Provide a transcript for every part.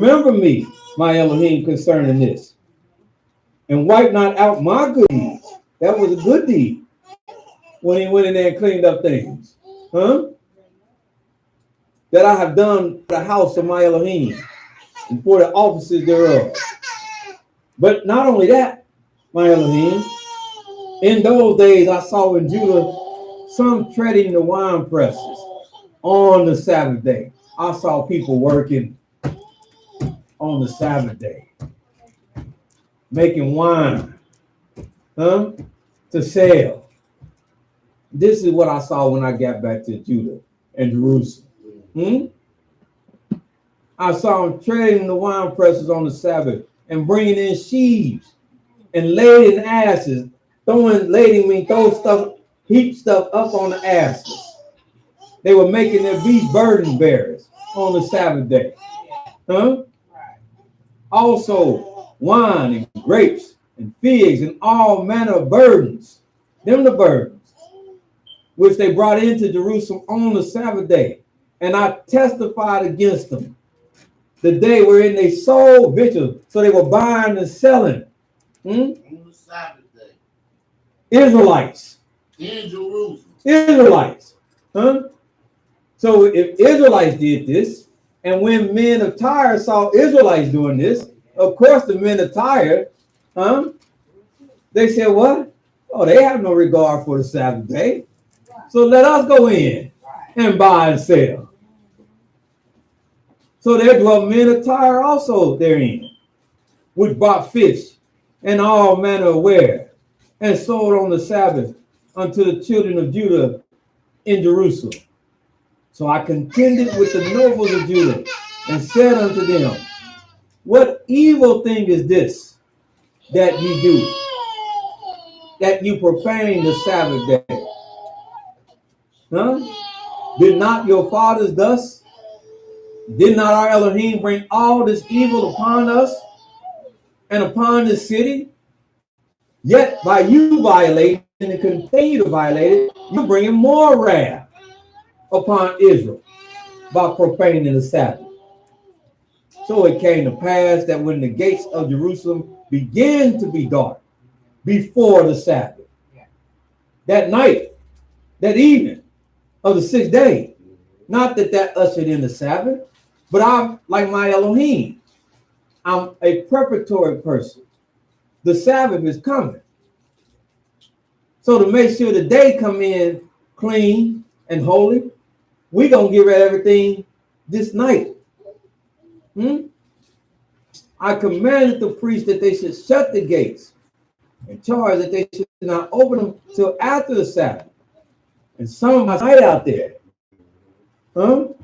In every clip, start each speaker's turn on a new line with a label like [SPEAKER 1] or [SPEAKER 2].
[SPEAKER 1] Remember me, my Elohim, concerning this, and wipe not out my good deeds. That was a good deed when he went in there and cleaned up things. Huh? That I have done for the house of my Elohim and for the offices thereof. But not only that, my Elohim, in those days I saw in Judah some treading the wine presses on the Sabbath day. I saw people working on the Sabbath day, making wine, huh, to sell. This is what I saw when I got back to Judah and Jerusalem. I saw them treading the wine presses on the Sabbath and bringing in sheaves and laden asses, throw stuff, heap stuff up on the asses. They were making their beast burden bearers on the Sabbath day. Huh? Also, wine and grapes and figs and all manner of burdens. Them the burdens, which they brought into Jerusalem on the Sabbath day. And I testified against them the day wherein they sold victuals. So they were buying and selling. On the Sabbath day. Israelites. In Jerusalem. Israelites. Huh? So if Israelites did this, and when men of Tyre saw Israelites doing this, of course the men of Tyre, they said, what? Oh, they have no regard for the Sabbath day. So let us go in and buy and sell. So there dwelt men of Tyre also therein, which bought fish and all manner of ware, and sold on the Sabbath unto the children of Judah in Jerusalem. So I contended with the nobles of Judah and said unto them, what evil thing is this that ye do, that you profane the Sabbath day? Huh? Did not your fathers thus? Did not our Elohim bring all this evil upon us and upon this city? Yet by you violating and continue to violate it, you're bringing more wrath upon Israel by profaning the Sabbath. So it came to pass that when the gates of Jerusalem began to be dark before the Sabbath, that night, that evening of the 6th day, not that ushered in the Sabbath, but I'm like my Elohim. I'm a preparatory person. The Sabbath is coming. So to make sure the day come in clean and holy, we're going to get rid of everything this night. I commanded the priests that they should shut the gates and charge that they should not open them till after the Sabbath. And some of my night out there. Because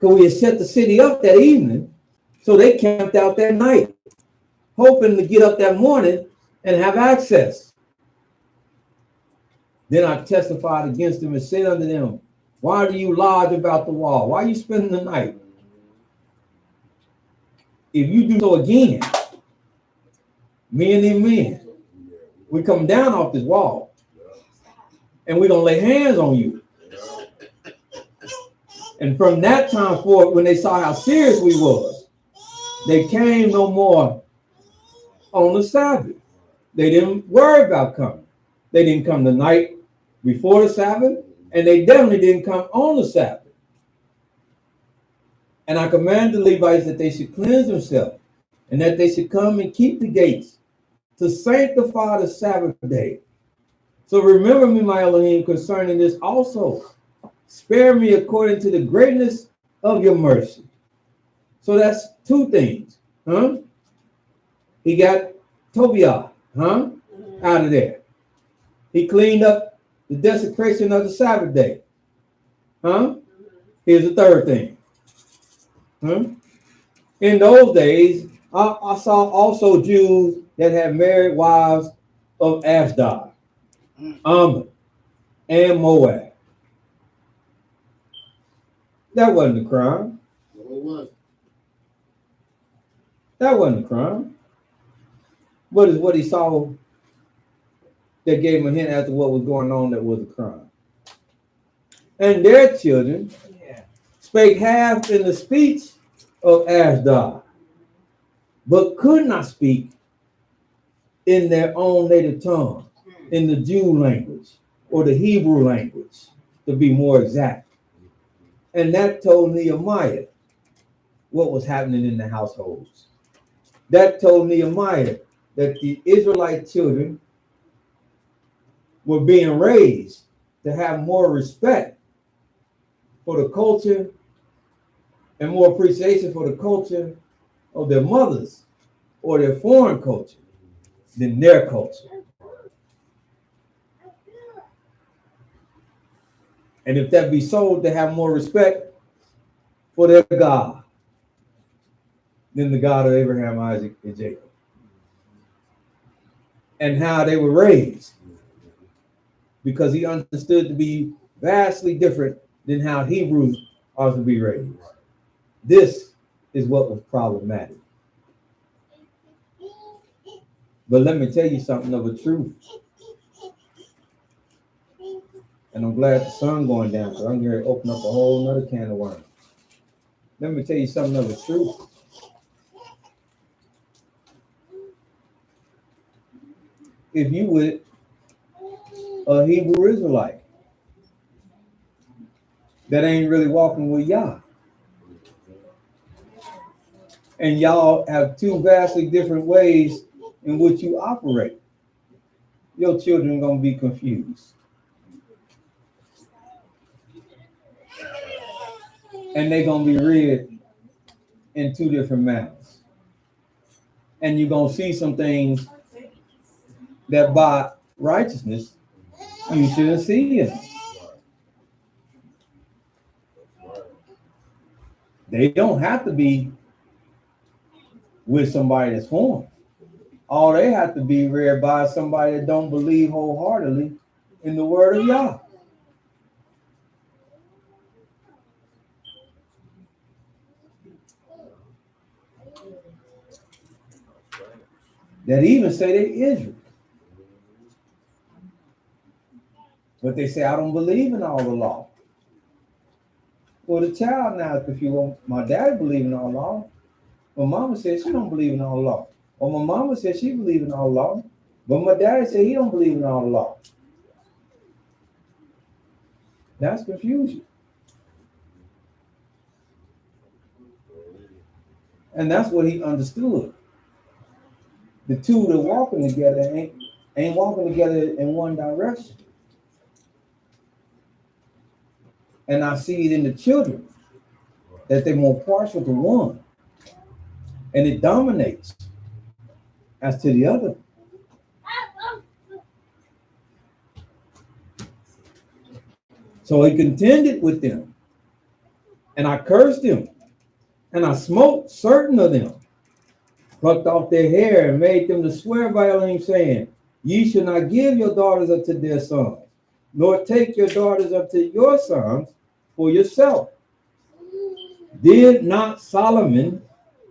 [SPEAKER 1] we had set the city up that evening, so they camped out that night, hoping to get up that morning and have access. Then I testified against them and said unto them, why do you lodge about the wall? Why are you spending the night? If you do so again, me and them men, we come down off this wall and we're going to lay hands on you. And from that time forward, when they saw how serious we was, they came no more on the Sabbath. They didn't worry about coming. They didn't come the night before the Sabbath, and they definitely didn't come on the Sabbath. And I commanded the Levites that they should cleanse themselves, and that they should come and keep the gates to sanctify the Sabbath day. So remember me, my Elohim, concerning this also. Spare me according to the greatness of your mercy. So that's two things. He got Tobiah, out of there. He cleaned up the desecration of the Sabbath day. Here's the third thing. In those days, I saw also Jews that had married wives of Ashdod, Ammon, and Moab. That wasn't a crime. What was it? That wasn't a crime. What is what he saw that gave him a hint as to what was going on that was a crime. And their children spake half in the speech of Ashdod, but could not speak in their own native tongue, in the Jew language or the Hebrew language, to be more exact. And that told Nehemiah what was happening in the households. That told Nehemiah that the Israelite children were being raised to have more respect for the culture and more appreciation for the culture of their mothers or their foreign culture than their culture. And if that be so, to have more respect for their God than the God of Abraham, Isaac, and Jacob. And how they were raised, because he understood to be vastly different than how Hebrews are to be raised. This is what was problematic. But let me tell you something of a truth. And I'm glad the sun going down, so I'm going to open up a whole nother can of worms. Let me tell you something of the truth. If you with a Hebrew Israelite that ain't really walking with Yah, and y'all have two vastly different ways in which you operate, your children are going to be confused. And they're going to be reared in two different manners. And you're going to see some things that by righteousness you shouldn't see it. They don't have to be with somebody that's foreign. All they have to be reared by somebody that don't believe wholeheartedly in the word of Yah. That even say they're Israel. But they say, I don't believe in all the law. Well, the child now, if you want, my daddy believe in all the law. My mama said she don't believe in all the law. Or my mama said she believe in all the law. But my daddy said he don't believe in all the law. That's confusion. And that's what he understood. The two that walking together ain't walking together in one direction. And I see it in the children that they're more partial to one. And it dominates as to the other. So he contended with them. And I cursed them. And I smote certain of them, plucked off their hair, and made them to swear by Elohim, saying, Ye shall not give your daughters unto their sons, nor take your daughters unto your sons for yourself. Did not Solomon,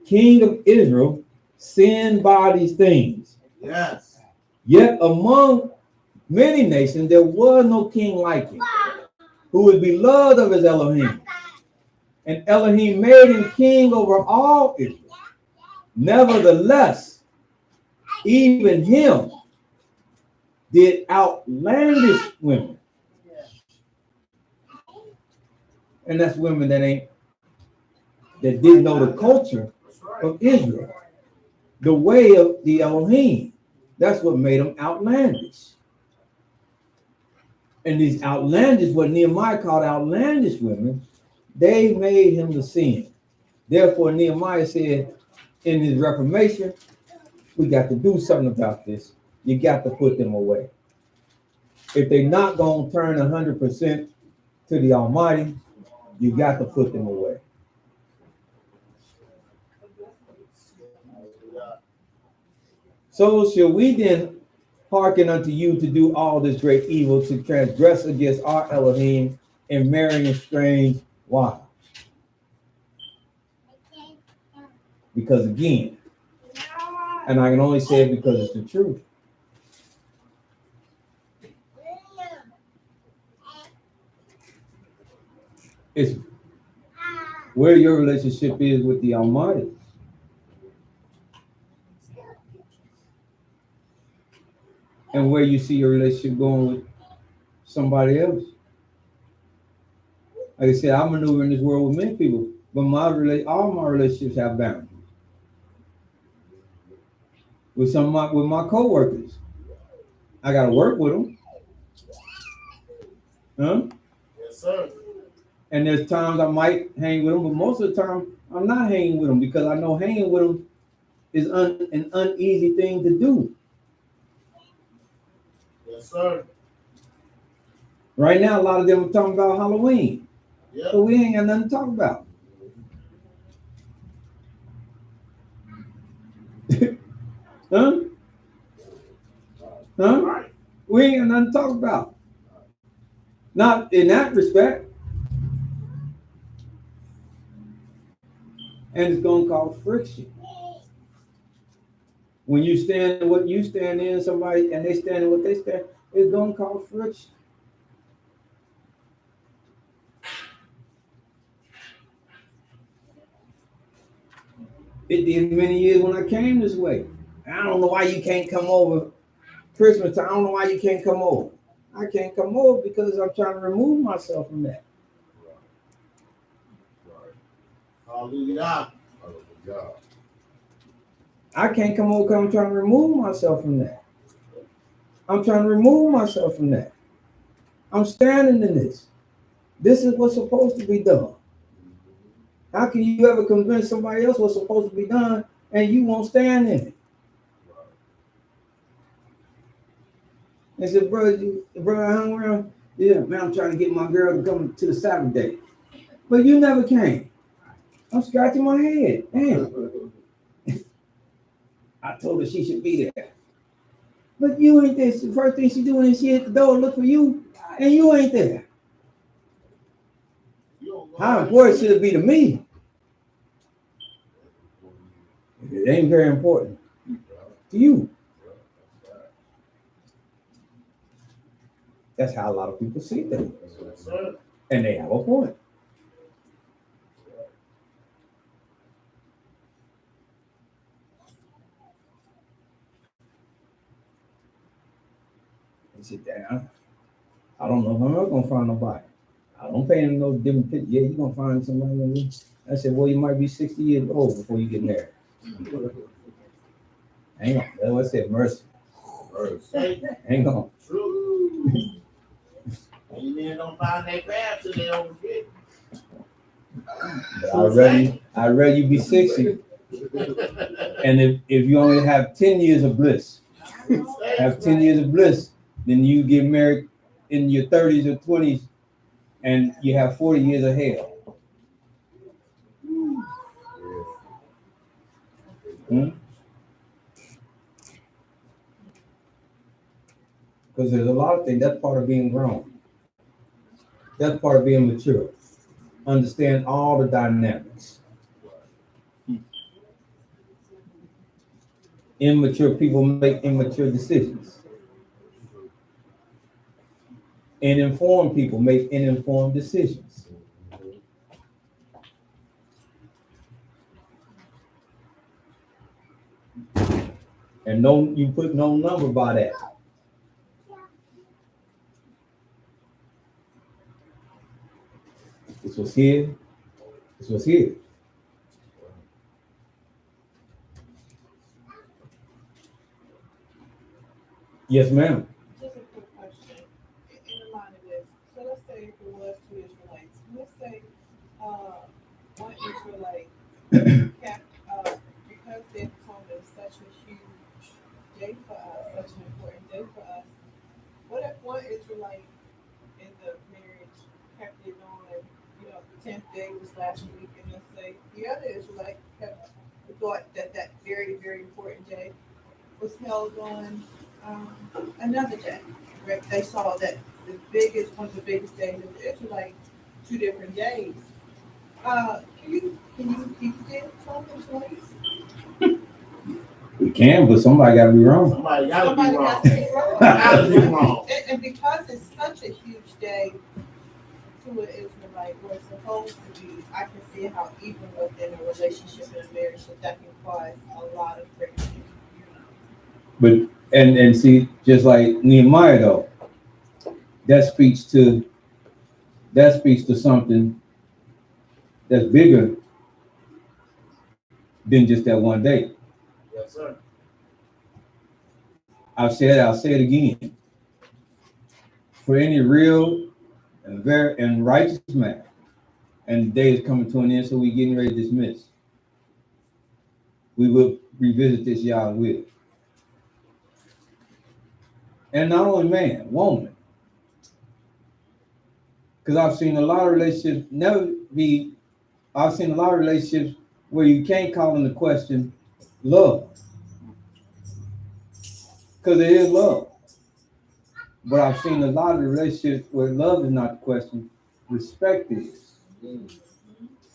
[SPEAKER 1] king of Israel, sin by these things?
[SPEAKER 2] Yes.
[SPEAKER 1] Yet among many nations there was no king like him, who was beloved of his Elohim. And Elohim made him king over all Israel. Nevertheless, even him did outlandish women. And that's women that didn't know the culture of Israel, the way of the Elohim. That's what made them outlandish. And these outlandish, what Nehemiah called outlandish women, they made him to sin. Therefore, Nehemiah said in his reformation, we got to do something about this. You got to put them away. If they're not going to turn 100% to the Almighty, you got to put them away. So shall we then hearken unto you to do all this great evil, to transgress against our Elohim and marrying strange wives? Because again, and I can only say it because it's the truth, it's where your relationship is with the Almighty. And where you see your relationship going with somebody else. Like I said, I maneuver in this world with many people, but all my relationships have boundaries. With with my coworkers, I gotta work with them. Huh?
[SPEAKER 2] Yes, sir.
[SPEAKER 1] And there's times I might hang with them, but most of the time I'm not hanging with them because I know hanging with them is an uneasy thing to do.
[SPEAKER 2] Yes, sir.
[SPEAKER 1] Right now, a lot of them are talking about Halloween.
[SPEAKER 2] Yep.
[SPEAKER 1] But we ain't got nothing to talk about. Huh? Huh?
[SPEAKER 2] Right.
[SPEAKER 1] We ain't got nothing to talk about. Not in that respect. And it's going to cause friction. When you stand in what you stand in, somebody, and they stand in what they stand, it's going to cause friction. It did many years when I came this way. I don't know why you can't come over Christmas time. I don't know why you can't come over. I can't come over because I'm trying to remove myself from that.
[SPEAKER 2] Right. Hallelujah.
[SPEAKER 3] Hallelujah.
[SPEAKER 1] I can't come over because I'm trying to remove myself from that. I'm trying to remove myself from that. I'm standing in this. This is what's supposed to be done. How can you ever convince somebody else what's supposed to be done and you won't stand in it? And said, brother, I hung around. Yeah, man, I'm trying to get my girl to come to the Sabbath day. But you never came. I'm scratching my head. Damn. I told her she should be there. But you ain't there. The first thing she doing is she hit the door, look for you, and you ain't there. How important should it be to me? It ain't very important to you. That's how a lot of people see things. And they have a point. He said, damn, I don't know if I'm ever going to find nobody. I don't pay him no different picture. Yeah, you're going to find somebody. I said, well, you might be 60 years old before you get married. Hang on. That's what I said, mercy. Hang on.
[SPEAKER 2] True. You men don't find that crab till they over 50.
[SPEAKER 1] I'd rather you be 60. And if you only have 10 years of bliss, have 10 years of bliss, then you get married in your 30s or 20s and you have 40 years of hell. Because there's a lot of things, that's part of being grown. That's part of being mature. Understand all the dynamics. Immature people make immature decisions. And informed people make uninformed decisions. And you put no number by that. This was here. This was here. Yes, ma'am.
[SPEAKER 4] Just a quick question. In the line of this, so let's say if it was two Israelites, let's say one Israelite kept because their atonement is such a huge day for us, such an important day for us. What if one Israelite in the marriage kept it on, the 10th day was last week, and let's say the other Israelite kept thought that very, very important day was held on another day. Right? They saw that one of the biggest days of the Israelite, 2 different days. Can you keep it something twice?
[SPEAKER 1] We can, but somebody got to be wrong.
[SPEAKER 2] Somebody got to be wrong.
[SPEAKER 4] Has to be wrong.
[SPEAKER 2] Gotta be wrong.
[SPEAKER 4] And because it's such a huge day to an Israelite, like where it's supposed to be, I can see how even within a relationship and a marriage that can cause a lot of friction.
[SPEAKER 1] But and see, just like Nehemiah though, that speaks to something that's bigger than just that one day.
[SPEAKER 2] Yes, sir.
[SPEAKER 1] I'll say it again. For any real and righteous man, and the day is coming to an end, so we're getting ready to dismiss. We will revisit this, y'all will. And not only man, woman. Because I've seen a lot of relationships I've seen a lot of relationships where you can't call into question love. Because it is love. But I've seen a lot of relationships where love is not the question, respect is.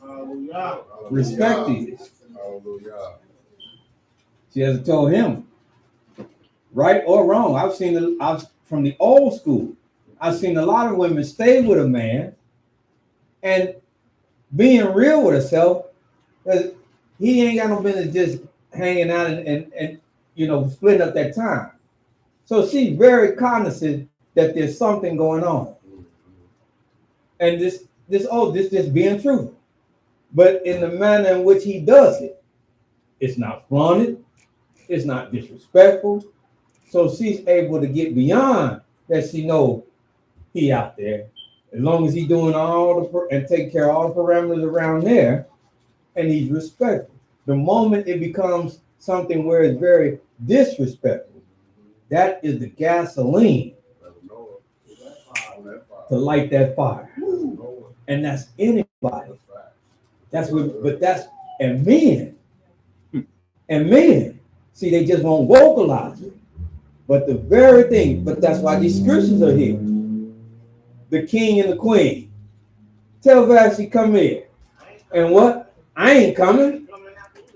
[SPEAKER 2] Hallelujah.
[SPEAKER 1] Respect is.
[SPEAKER 3] Hallelujah.
[SPEAKER 1] She has told him, right or wrong. I've from the old school, I've seen a lot of women stay with a man and being real with herself, because he ain't got no business just hanging out and splitting up that time. So she's very cognizant that there's something going on. And this just being truthful. But in the manner in which he does it, it's not flaunted, it's not disrespectful. So she's able to get beyond that. She know he out there, as long as he's doing and taking care of all the parameters around there, and he's respectful. The moment it becomes something where it's very disrespectful, that is the gasoline to light that fire. And that's anybody. And men, see, they just won't vocalize it. But the very thing, but that's why these scriptures are here. The king and the queen. Tell Vashti, come here. And what? I ain't coming.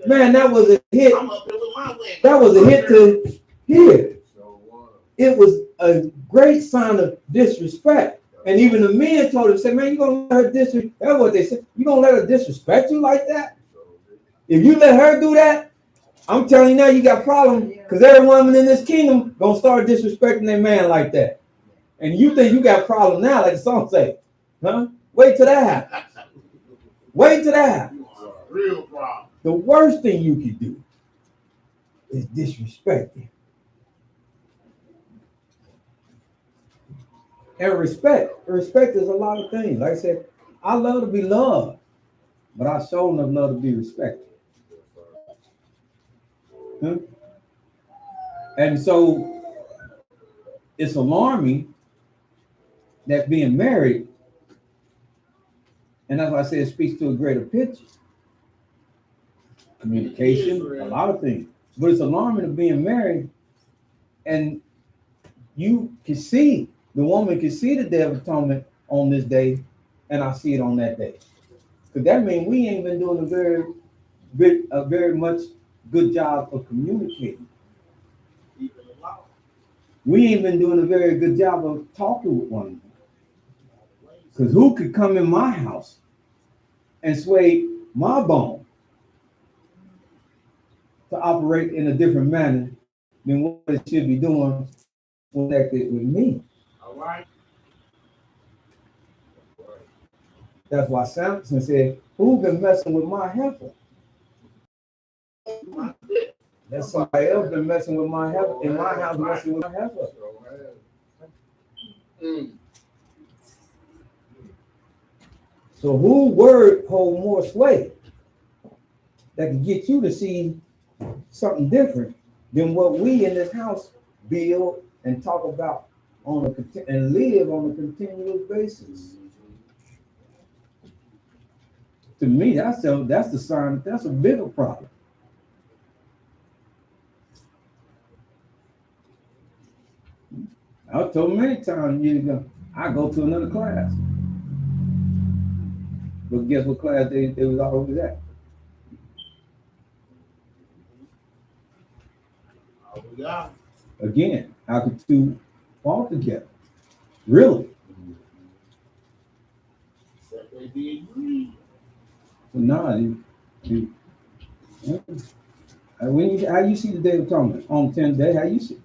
[SPEAKER 1] Man, that was a hit. That was a hit to hear. It was a great sign of disrespect. And even the men told him, said, man, you gonna let her disrespect? That's what they said. You gonna let her disrespect you like that? If you let her do that, I'm telling you now, you got a problem, because every woman in this kingdom gonna start disrespecting their man like that. And you think you got a problem now, like the song say, huh? Wait till that happens. Wait till that happens.
[SPEAKER 2] Real problem.
[SPEAKER 1] The worst thing you can do is disrespect him. And respect is a lot of things. Like I said, I love to be loved, but I sure enough love to be respected. Huh? And so it's alarming that being married, and that's why I say it speaks to a greater picture. Communication, a lot of things. But it's alarming to being married, and you can see, the woman can see the Day of Atonement on this day, and I see it on that day. Because that means we ain't been doing a very much good job of communicating. We ain't been doing a very good job of talking with one another. Because who could come in my house and sway my bone to operate in a different manner than what it should be doing connected with me?
[SPEAKER 2] All right.
[SPEAKER 1] That's why Samson said, who been messing with my heifer? That's somebody else been messing with my heifer in my house, messing with my heifer. So whose word hold more sway that can get you to see something different than what we in this house build and talk about and live on a continuous basis? To me, that's the sign. That's a bigger problem. I was told many times years ago, I go to another class. But guess what class they was always at?
[SPEAKER 2] Hallelujah.
[SPEAKER 1] Again, how could two walk together? Really? Nah, when you how you see the Day of Atonement on 10th day? How you see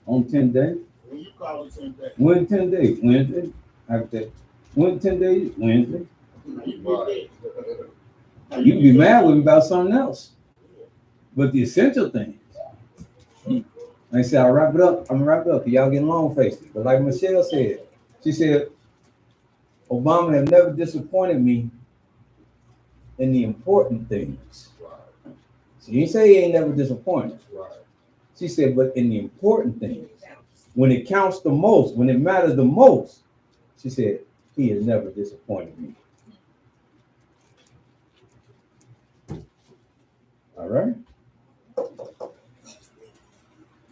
[SPEAKER 1] on 10th day?
[SPEAKER 2] When you call it 10 days.
[SPEAKER 1] When 10 days? Wednesday. After that. When 10 days? Wednesday. You can be mad with me about something else, but the essential things. Like I said, I'll wrap it up. I'm gonna wrap it up. Y'all getting long faced. But like Michelle said, she said, Obama have never disappointed me in the important things. She didn't say he ain't never disappointed. She said, but in the important things, when it counts the most, when it matters the most, she said, he has never disappointed me. All right?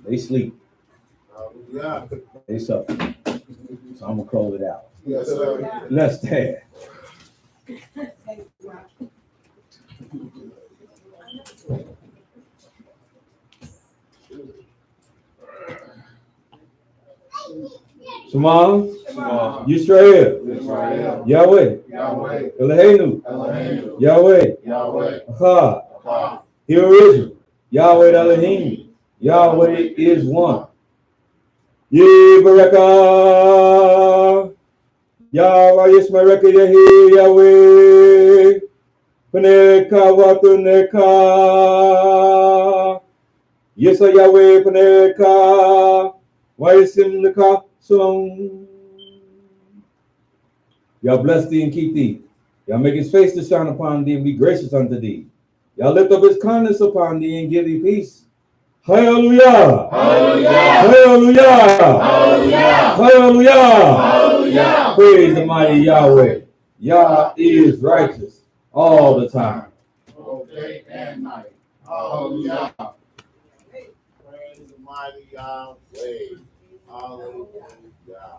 [SPEAKER 1] They sleep.
[SPEAKER 2] Yeah.
[SPEAKER 1] They suffer. So I'm gonna close it out.
[SPEAKER 2] Yes, sir.
[SPEAKER 1] Let's stand. Shema, Yisrael, Yahweh, Eloheinu, Yahweh, Achad, Hear Israel, Yahweh Elohim, Yahweh is one. Yibareka, Yahweh Yismareka Yehi, Yahweh, Paneka Watuneka, Yisa Yahweh Paneka, Waisim Neka Shalom. Y'all bless thee and keep thee. Y'all make his face to shine upon thee and be gracious unto thee. Y'all lift up his kindness upon thee and give thee peace. Hallelujah! Hallelujah! Hallelujah! Hallelujah! Hallelujah! Praise the mighty Yahweh. Yah is righteous all the time.
[SPEAKER 2] Day and night. Hallelujah. Praise the mighty Yahweh. Hallelujah.